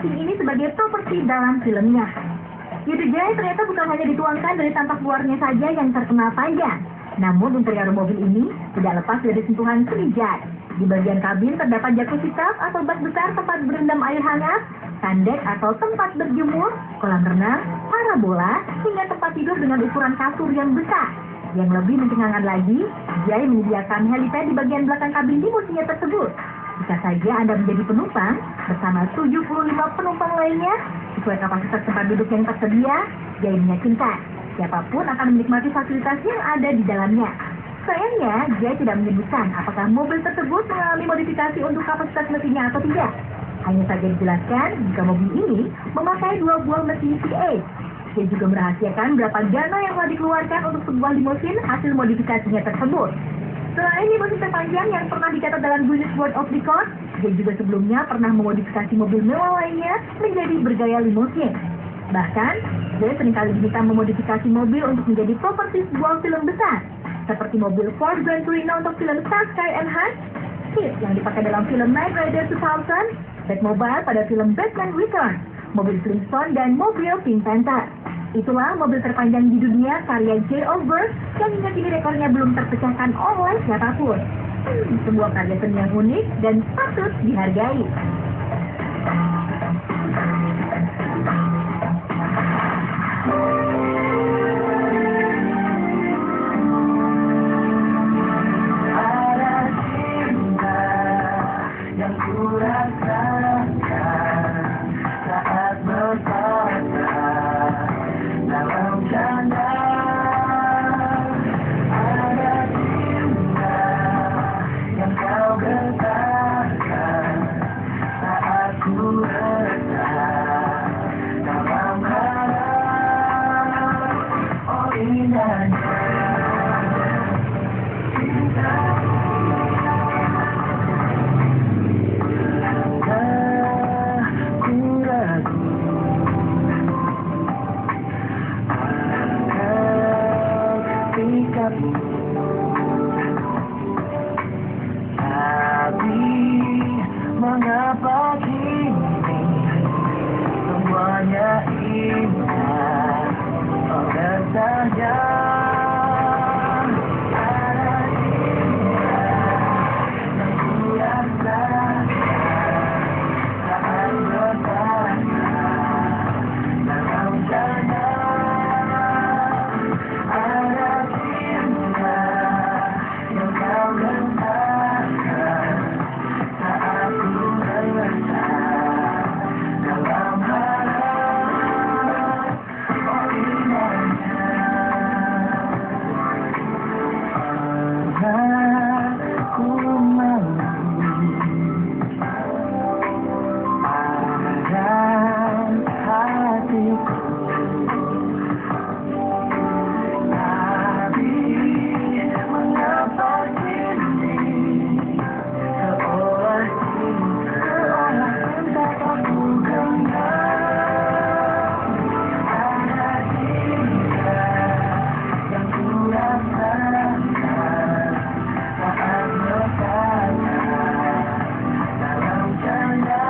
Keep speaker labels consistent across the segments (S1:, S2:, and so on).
S1: asing ini sebagai properti dalam filmnya. Yudi Jai ternyata bukan hanya dituangkan dari tampak luarnya saja yang terkenal panjang, namun interior mobil ini tidak lepas dari sentuhan seni Jai. Di bagian kabin terdapat jacuzzi tub atau bak besar tempat berendam air hangat, sandek atau tempat berjemur, kolam renang, parabola, hingga tempat tidur dengan ukuran kasur yang besar. Yang lebih mencengangkan lagi, Jai menyediakan helipad di bagian belakang kabin limusinnya tersebut. Jika saja Anda menjadi penumpang, bersama 75 penumpang lainnya, sesuai kapasitas tempat duduk yang tersedia, Jai meyakinkan siapapun akan menikmati fasilitas yang ada di dalamnya. Sayangnya, Jai tidak menyebutkan apakah mobil tersebut mengalami modifikasi untuk kapasitas mesinnya atau tidak. Hanya saja dijelaskan jika mobil ini memakai 2 buah mesin V8. Dia juga merahasiakan berapa dana yang telah dikeluarkan untuk sebuah limusin hasil modifikasinya tersebut. Selain limusin terpanjang yang pernah dicatat dalam Guinness World of Records, dia juga sebelumnya pernah memodifikasi mobil mewah lainnya menjadi bergaya limusin. Bahkan, dia seringkali diminta memodifikasi mobil untuk menjadi properti sebuah film besar, seperti mobil Ford Gran Torino untuk film Starsky and Hutch, Kit yang dipakai dalam film Knight Rider 2000, Batmobile pada film Batman Returns, mobil Flintstone, dan mobil Pink Panther. Itulah mobil terpanjang di dunia karya J. Oberg yang hingga kini rekornya belum terpecahkan oleh siapapun. Sebuah karya seni yang unik dan patut dihargai.
S2: Ada cinta yang kurasakan saat berpacaran. Dalam canda ada cinta yang kau getarkan saat ku resah dalam harap. Oh indahnya cintamu, ku ragu sikapmu, tapi mengapa kini semuanya indah oleh saja. Ada cinta yang ku rasakan saat bertanya dalam canda.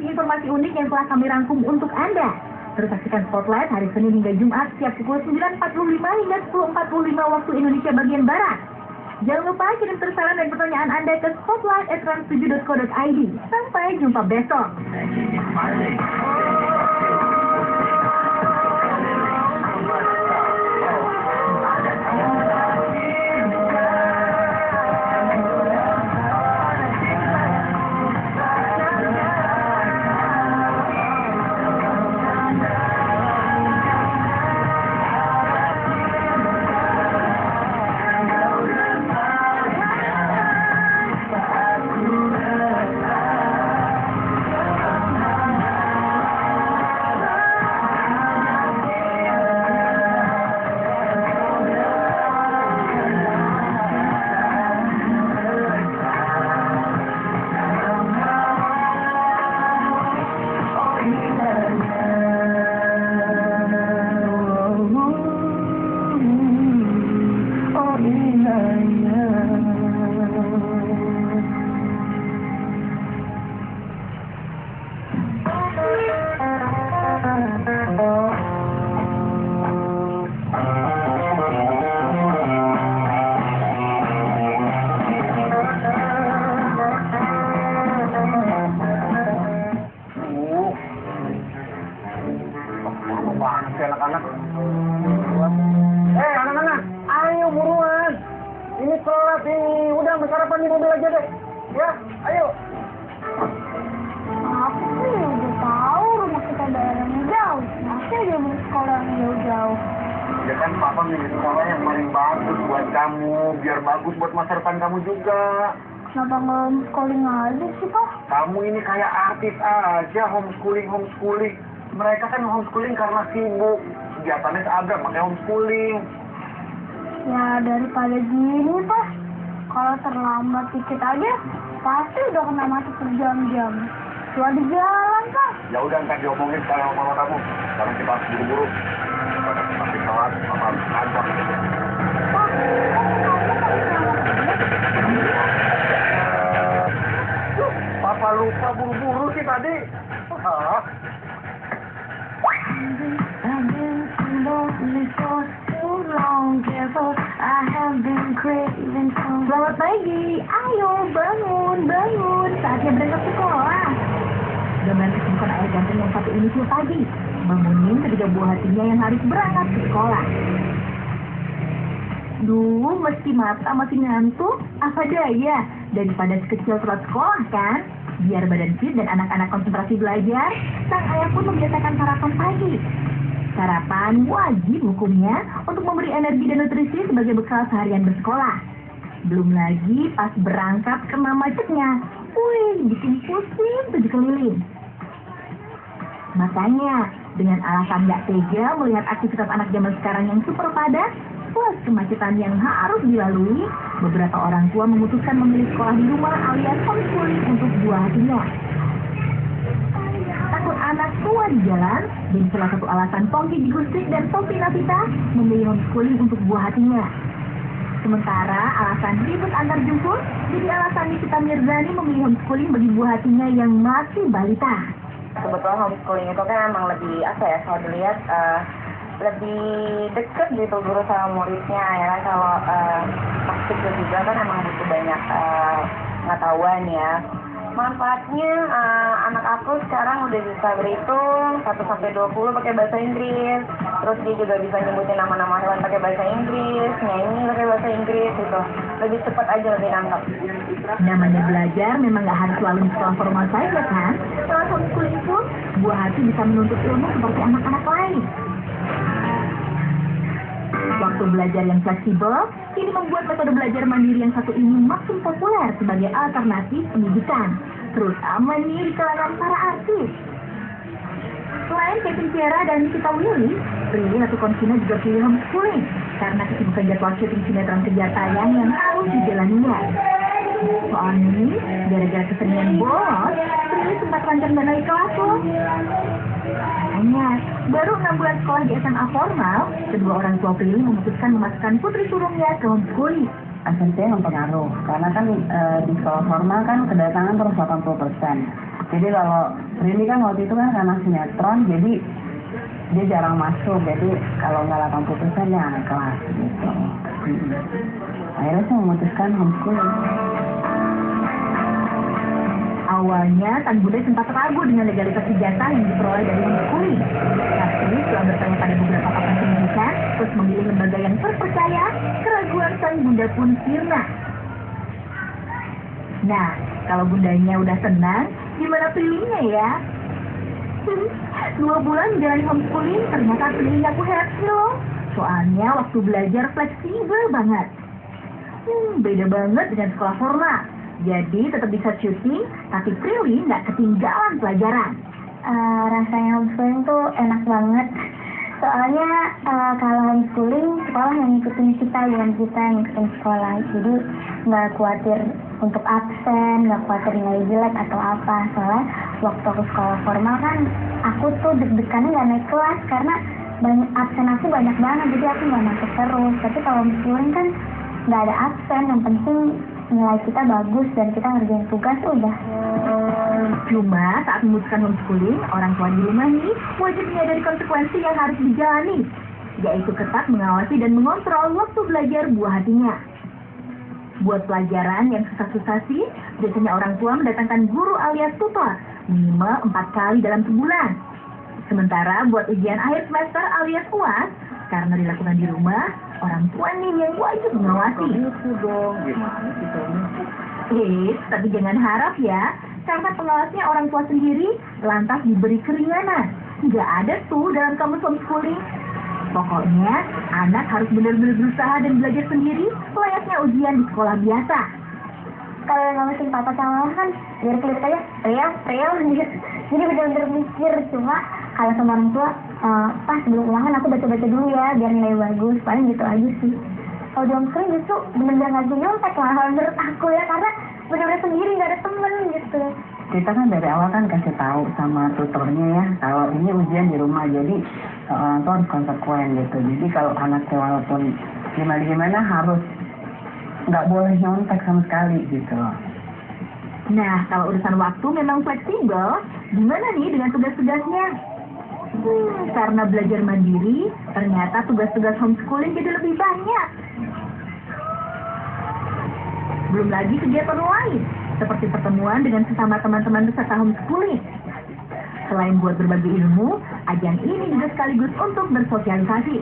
S1: Informasi unik yang telah kami rangkum untuk Anda. Terus saksikan Spotlight hari Senin hingga Jumat setiap pukul 9.45 hingga 10.45 waktu Indonesia bagian Barat. Jangan lupa kirim saran dan pertanyaan Anda ke spotlight@trans7.co.id. Sampai jumpa besok.
S3: Lama banget sih anak-anak. Anak-anak, ayo buruan. Ini telat ini. Udah, ambil sarapan di mobil aja deh. Ya, ayo.
S4: Aku sih udah tahu rumah kita daerahnya jauh. Masa dia mau sekolah yang jauh-jauh?
S3: Ya kan papa milih sekolah yang paling bagus buat kamu. Biar bagus buat masa depan kamu juga.
S4: Kenapa nggak homeschooling aja sih, Pak?
S3: Kamu ini kayak artis aja, homeschooling. Mereka kan homeschooling karena sibuk. Kegiatannya seragam, makanya homeschooling.
S4: Ya daripada gini, Pak. Kalau terlambat dikit aja, pasti udah kena macet berjam-jam. Cuma di jalan, Pak.
S3: Ya udah, ntar diomongin sama mama kamu. Sekarang kita harus buru-buru. Pada nanti telat, mama harus kantor.
S4: Pak,
S3: Papa lupa buru-buru sih tadi. Hah?
S1: I've been lonely for too long, therefore I have been craving some. Selamat pagi, ayo bangun, saatnya berangkat sekolah. Gambaran kesibukan ayah ganteng yang satu ini tiap pagi, bangunin ketiga buah hatinya yang harus berangkat ke sekolah. Duh, meski mata masih ngantuk, apa daya, daripada sekecil telat sekolah kan? Biar badan fit dan anak-anak konsentrasi belajar, sang ayah pun membiasakan sarapan pagi. Sarapan wajib hukumnya untuk memberi energi dan nutrisi sebagai bekal seharian bersekolah. Belum lagi pas berangkat kena macetnya, bikin pusing 7 keliling. Makanya, dengan alasan gak tega melihat aktivitas anak zaman sekarang yang super padat, plus kemacetan yang harus dilalui, beberapa orang tua memutuskan memilih sekolah di rumah alias homeschooling untuk buah hatinya. Takut anak tua di jalan, jadi salah satu alasan Pongki Gustik dan Sophie Navita memilih homeschooling untuk buah hatinya. Sementara alasan ribut antar jemput, jadi alasan Nikita Mirzani memilih homeschooling bagi buah hatinya yang masih balita.
S5: Sebetulnya homeschooling itu kan emang lebih, kalau dilihat, lebih deket gitu guru sama muridnya ya kan. Kalau pas kecil juga kan emang butuh banyak pengetahuan ya. Manfaatnya anak aku sekarang udah bisa berhitung 1-20 pakai bahasa Inggris. Terus dia juga bisa nyebutin nama-nama hewan pakai bahasa Inggris, nyanyi pakai bahasa Inggris gitu. Lebih cepat aja, lebih nangkep.
S1: Namanya belajar memang gak harus selalu di sekolah formal saja kan? Setelah homeschooling pun, buah hati bisa menuntut ilmu seperti anak-anak lain. Waktu belajar yang fleksibel, ini membuat metode belajar mandiri yang satu ini makin populer sebagai alternatif pendidikan, terutama nih di kalangan para artis. Selain Kevin Tiara dan Nikita Willy, Prilly Latuconsina juga pilih homeschooling karena kesibukan jadwal syuting sinetron kerja tayang yang harus dijalaninya. Soalnya, gara-gara kesenian bolos, Prilly sempat rancang dan naik kelas loh. Hanya baru 6 bulan sekolah di SMA formal, kedua orang tua Prilly memutuskan memasukkan putri sulungnya ke homeschooling.
S5: Asensinya mempengaruh, karena kan di sekolah formal kan kedatangan terus 80%. Jadi kalau Prilly kan waktu itu kan karena sinetron, jadi dia jarang masuk, jadi kalau nggak 80% ya naik kelas gitu. Akhirnya saya memutuskan homeschooling.
S1: Awalnya, Tan Bunda sempat ragu dengan legalitas ijazah yang diperoleh dari homeschooling. Tapi setelah bertanya pada beberapa pakar pendidikan, terus memilih lembaga yang terpercaya, keraguan Tan Bunda pun sirna. Nah, kalau bundanya udah tenang, gimana Prilly-nya ya? 2 bulan menjalani homeschooling, ternyata Prilly aku happy loh. Soalnya waktu belajar fleksibel banget. Beda banget dengan sekolah formal. Jadi tetap bisa syuting, tapi Prilly nggak ketinggalan pelajaran.
S4: Rasanya homeschooling tuh enak banget. Soalnya kalau homeschooling, sekolah yang ngikutin kita, bukan kita yang ngikutin sekolah. Jadi nggak khawatir untuk absen, nggak khawatir nilai jelek atau apa. Soalnya waktu aku sekolah formal kan, aku tuh deg-degannya nggak naik kelas karena absen aku banyak banget, jadi aku nggak masuk terus. Tapi kalau homeschooling kan nggak ada absen, yang penting nilai kita bagus dan kita ngerjain tugas udah.
S1: Cuma saat memutuskan homeschooling, orang tua di rumah nih wajib menyadari konsekuensi yang harus dijalani, yaitu ketat mengawasi dan mengontrol waktu belajar buah hatinya. Buat pelajaran yang susah-susah sih, biasanya orang tua mendatangkan guru alias tutor minimal 4 kali dalam sebulan. Sementara buat ujian akhir semester alias UAS, karena dilakukan di rumah, orang tua nih yang wajib mengawasi.
S3: Itu dong, gimana kita
S1: Tapi jangan harap ya, karena pengawasnya orang tua sendiri, lantas diberi keringanan. Nggak ada tuh dalam kamus homeschooling. Pokoknya, anak harus benar-benar berusaha dan belajar sendiri, layaknya ujian di sekolah biasa.
S4: Kalau yang ngawasin papa sama mama kan biar kelihatannya real gitu. Jadi benar-benar mikir. Cuma kalau sama orang tua, pas sebelum ulangan aku baca-baca dulu ya biar nilai bagus. Paling gitu aja sih. Kalau di homeschooling justru benar-benar nggak nyontek lah menurut aku ya, karena benar-benar sendiri nggak ada temen gitu.
S5: Kita kan dari awal kan kasih tahu sama tutornya ya, kalau ini ujian di rumah, jadi orang tua harus konsekuen gitu. Jadi kalau anaknya walaupun gimana harus nggak boleh nyontek sama sekali gitu.
S1: Nah, kalau urusan waktu memang fleksibel, gimana nih dengan tugas-tugasnya? Karena belajar mandiri, ternyata tugas-tugas homeschooling jadi lebih banyak. Belum lagi kegiatan lain, seperti pertemuan dengan sesama teman-teman peserta homeschooling. Selain buat berbagi ilmu, ajang ini juga sekaligus untuk bersosialisasi.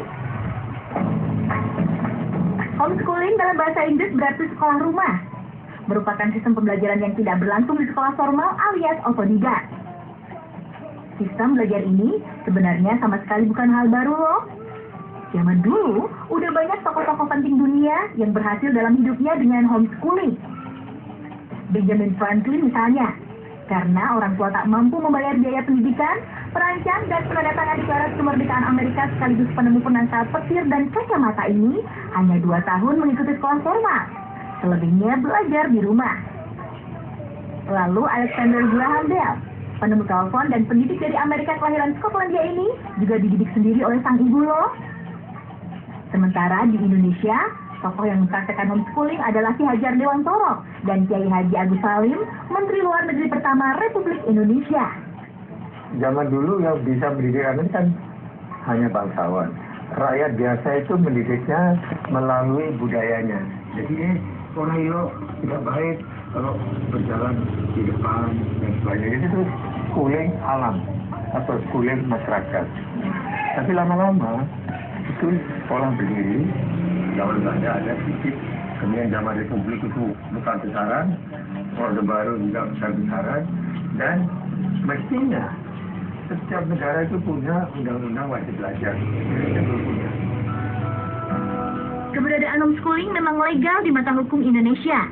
S1: Homeschooling dalam bahasa Inggris berarti sekolah rumah. Merupakan sistem pembelajaran yang tidak berlangsung di sekolah formal alias otodidak. Sistem belajar ini sebenarnya sama sekali bukan hal baru loh. Zaman dulu, udah banyak tokoh-tokoh penting dunia yang berhasil dalam hidupnya dengan homeschooling. Benjamin Franklin misalnya, karena orang tua tak mampu membayar biaya pendidikan, perancang dan penandatangan deklarasi kemerdekaan Amerika sekaligus penemu penangkal petir dan kacamata ini hanya 2 tahun mengikuti sekolah formal. Selebihnya belajar di rumah. Lalu Alexander Graham Bell, penemu telepon dan pendidik dari Amerika kelahiran Skotlandia ini juga dididik sendiri oleh sang ibu loh. Sementara di Indonesia, tokoh yang mempraktekkan homeschooling adalah Ki Hajar Dewantoro dan Kiai Haji Agus Salim, Menteri Luar Negeri pertama Republik Indonesia.
S3: Zaman dulu yang bisa mendidik anak kan hanya bangsawan. Rakyat biasa itu mendidiknya melalui budayanya. Jadi orang itu tidak baik kalau berjalan di depan dan sebagainya. Itu schooling alam atau schooling masyarakat. Tapi lama-lama itu sekolah berdiri, zaman Belanda ada sedikit, kemudian zaman Republik itu bukan besaran, Orde Baru juga besar-besaran, dan mestinya setiap negara itu punya undang-undang wajib belajar. Itu punya.
S1: Keberadaan homeschooling memang legal di mata hukum Indonesia.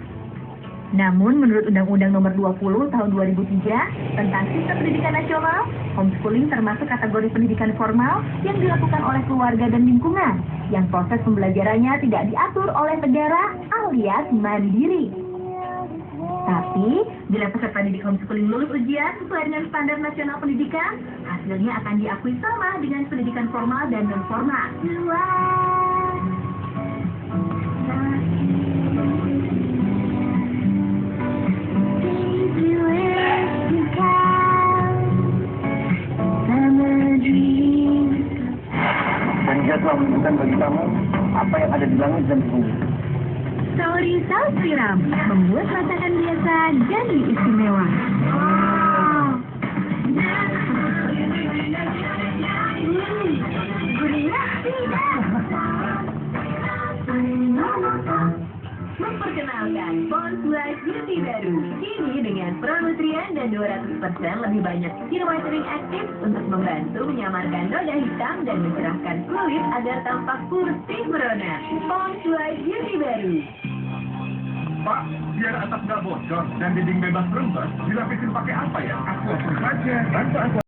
S1: Namun, menurut Undang-Undang Nomor 20 Tahun 2003 tentang Sistem Pendidikan Nasional, homeschooling termasuk kategori pendidikan formal yang dilakukan oleh keluarga dan lingkungan, yang proses pembelajarannya tidak diatur oleh negara alias mandiri. Tapi, bila peserta didik homeschooling lulus ujian sesuai dengan standar nasional pendidikan, hasilnya akan diakui sama dengan pendidikan formal dan non-formal.
S3: Dan dia telah menunjukkan bagi kamu apa yang ada di langit dan di bumi.
S1: Sauri saus tiram membuat masakan biasa jadi istimewa. Gurihnya tidak. Memperkenalkan Pond's Life Beauty baru. Kini dengan pro-nutrien dan 200% lebih banyak skin whitening aktif untuk membantu menyamarkan noda hitam dan mencerahkan kulit agar tampak putih merona. Pond's Life Beauty baru.
S3: Pak, biar atap nggak bocor dan dinding bebas rembes, dilapisin pakai apa ya? Aqua saja. Bantu